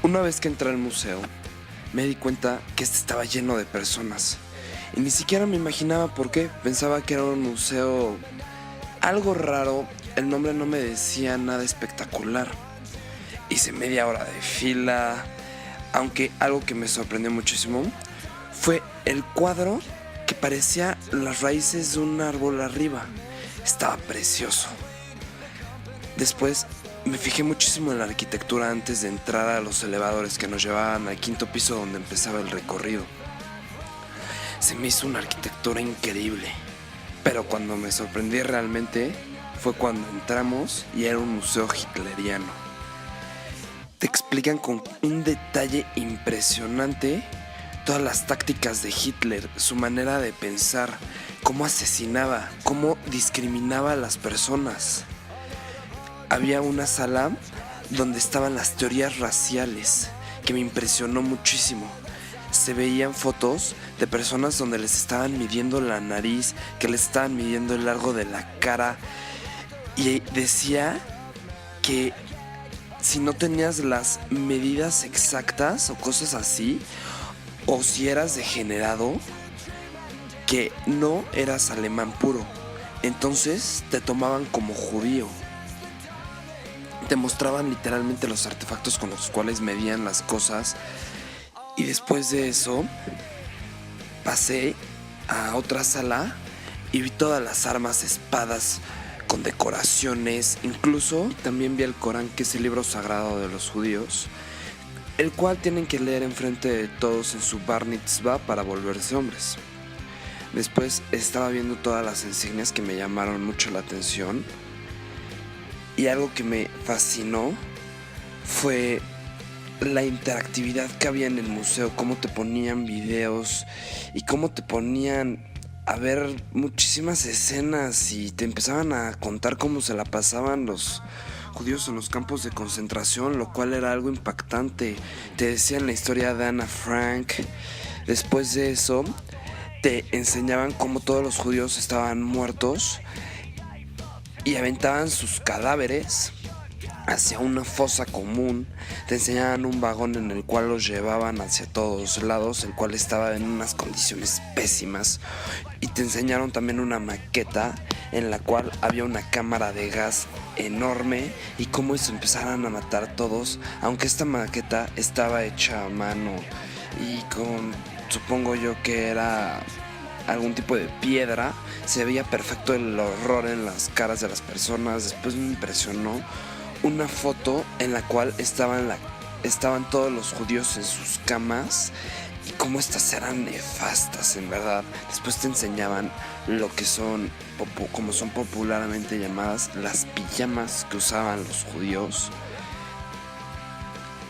Una vez que entré al museo, me di cuenta que este estaba lleno de personas. Y ni siquiera me imaginaba por qué. Pensaba que era un museo algo raro. El nombre no me decía nada espectacular. Hice media hora de fila. Aunque algo que me sorprendió muchísimo fue el cuadro que parecía las raíces de un árbol arriba. Estaba precioso. Después me fijé muchísimo en la arquitectura antes de entrar a los elevadores que nos llevaban al quinto piso donde empezaba el recorrido. Se me hizo una arquitectura increíble, pero cuando me sorprendí realmente fue cuando entramos y era un museo hitleriano. Te explican con un detalle impresionante todas las tácticas de Hitler, su manera de pensar, cómo asesinaba, cómo discriminaba a las personas. Había una sala donde estaban las teorías raciales, que me impresionó muchísimo. Se veían fotos de personas donde les estaban midiendo la nariz, que les estaban midiendo el largo de la cara. Y decía que si no tenías las medidas exactas o cosas así, o si eras degenerado, que no eras alemán puro. Entonces te tomaban como judío. Te mostraban literalmente los artefactos con los cuales medían las cosas. Y después de eso pasé a otra sala y vi todas las armas, espadas con decoraciones. Incluso también vi el Corán, que es el libro sagrado de los judíos, el cual tienen que leer enfrente de todos en su bar mitzvah para volverse hombres. Después estaba viendo todas las insignias que me llamaron mucho la atención. Y algo que me fascinó fue la interactividad que había en el museo, cómo te ponían videos y cómo te ponían a ver muchísimas escenas y te empezaban a contar cómo se la pasaban los judíos en los campos de concentración, lo cual era algo impactante. Te decían la historia de Ana Frank. Después de eso te enseñaban cómo todos los judíos estaban muertos y aventaban sus cadáveres hacia una fosa común. Te enseñaban un vagón en el cual los llevaban hacia todos lados, el cual estaba en unas condiciones pésimas. Y te enseñaron también una maqueta en la cual había una cámara de gas enorme y cómo se empezaran a matar todos, aunque esta maqueta estaba hecha a mano y con, supongo yo que era algún tipo de piedra. Se veía perfecto el horror en las caras de las personas. Después me impresionó una foto en la cual estaban todos los judíos en sus camas y cómo estas eran nefastas, en verdad. Después te enseñaban lo que son, como son popularmente llamadas, las pijamas que usaban los judíos,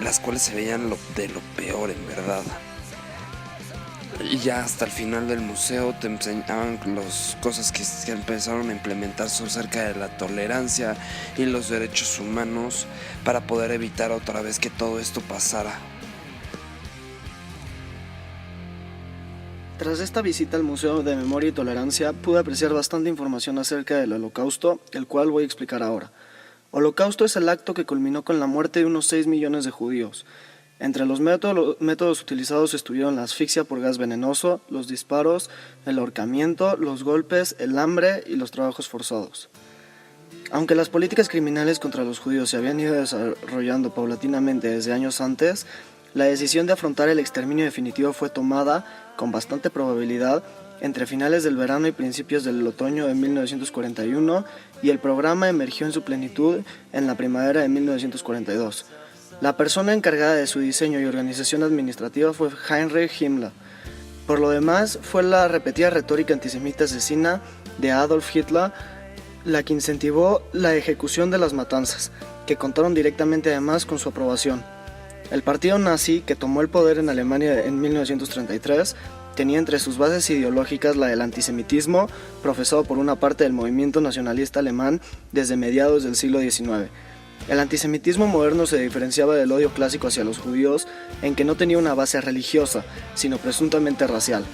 las cuales se veían de lo peor, en verdad. Y ya hasta el final del museo te enseñaban las cosas que empezaron a implementar acerca de la tolerancia y los derechos humanos para poder evitar otra vez que todo esto pasara. Tras esta visita al Museo de Memoria y Tolerancia pude apreciar bastante información acerca del Holocausto, el cual voy a explicar ahora. Holocausto es el acto que culminó con la muerte de unos 6 millones de judíos. Entre los métodos utilizados estuvieron la asfixia por gas venenoso, los disparos, el ahorcamiento, los golpes, el hambre y los trabajos forzados. Aunque las políticas criminales contra los judíos se habían ido desarrollando paulatinamente desde años antes, la decisión de afrontar el exterminio definitivo fue tomada, con bastante probabilidad, entre finales del verano y principios del otoño de 1941, y el programa emergió en su plenitud en la primavera de 1942. La persona encargada de su diseño y organización administrativa fue Heinrich Himmler. Por lo demás, fue la repetida retórica antisemita asesina de Adolf Hitler la que incentivó la ejecución de las matanzas, que contaron directamente además con su aprobación. El partido nazi, que tomó el poder en Alemania en 1933, tenía entre sus bases ideológicas la del antisemitismo, profesado por una parte del movimiento nacionalista alemán desde mediados del siglo XIX. El antisemitismo moderno se diferenciaba del odio clásico hacia los judíos en que no tenía una base religiosa, sino presuntamente racial.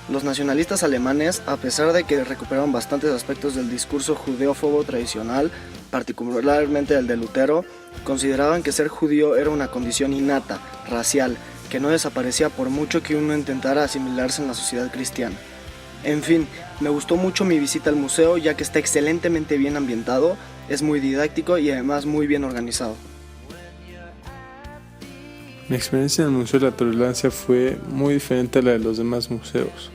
Los nacionalistas alemanes, a pesar de que recuperaron bastantes aspectos del discurso judeófobo tradicional, particularmente el de Lutero, consideraban que ser judío era una condición innata, racial, que no desaparecía por mucho que uno intentara asimilarse en la sociedad cristiana. En fin, me gustó mucho mi visita al museo ya que está excelentemente bien ambientado, es muy didáctico y además muy bien organizado. Mi experiencia en el Museo de la Tolerancia fue muy diferente a la de los demás museos.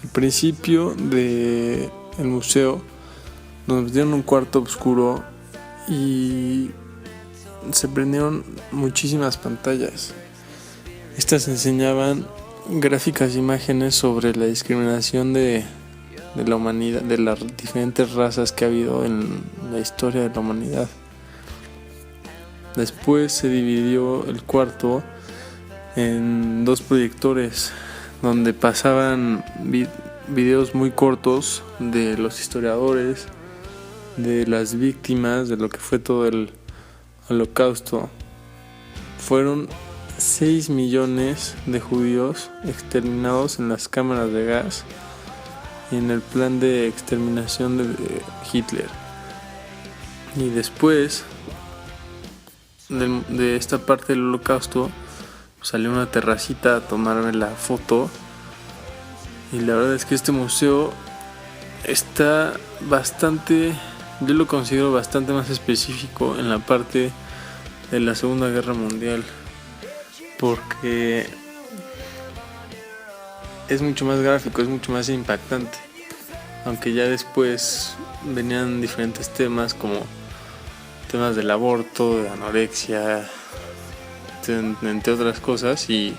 Al principio del museo nos dieron un cuarto oscuro y se prendieron muchísimas pantallas. Estas enseñaban gráficas e imágenes sobre la discriminación de la humanidad, de las diferentes razas que ha habido en la historia de la humanidad. Después se dividió el cuarto en dos proyectores donde pasaban videos muy cortos de los historiadores, de las víctimas, de lo que fue todo el Holocausto. Fueron 6 millones de judíos exterminados en las cámaras de gas y en el plan de exterminación de Hitler. Y después de esta parte del Holocausto salí a una terracita a tomarme la foto, y la verdad es que este museo está bastante, yo lo considero bastante más específico en la parte de la Segunda Guerra Mundial, porque es mucho más gráfico, es mucho más impactante, aunque ya después venían diferentes temas como temas del aborto, de anorexia, entre otras cosas, y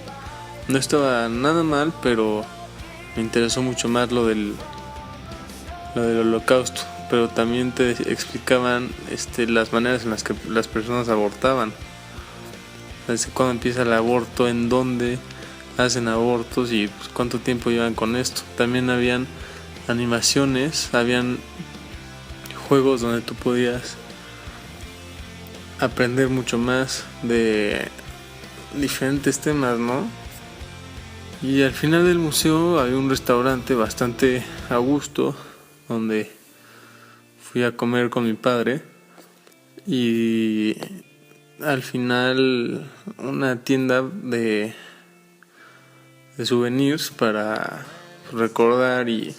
no estaba nada mal, pero me interesó mucho más lo del Holocausto. Pero también te explicaban las maneras en las que las personas abortaban, desde cuándo empieza el aborto, en dónde hacen abortos y pues, cuánto tiempo llevan con esto. También habían animaciones, habían juegos donde tú podías aprender mucho más de diferentes temas, ¿no? Y al final del museo había un restaurante bastante a gusto donde fui a comer con mi padre, y al final una tienda de souvenirs para recordar y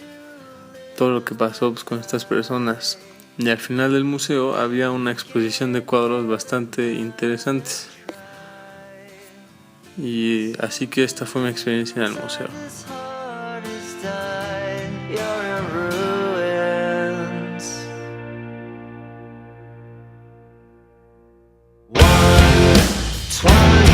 todo lo que pasó pues, con estas personas. Y al final del museo había una exposición de cuadros bastante interesantes. Y así que esta fue mi experiencia en el museo. One,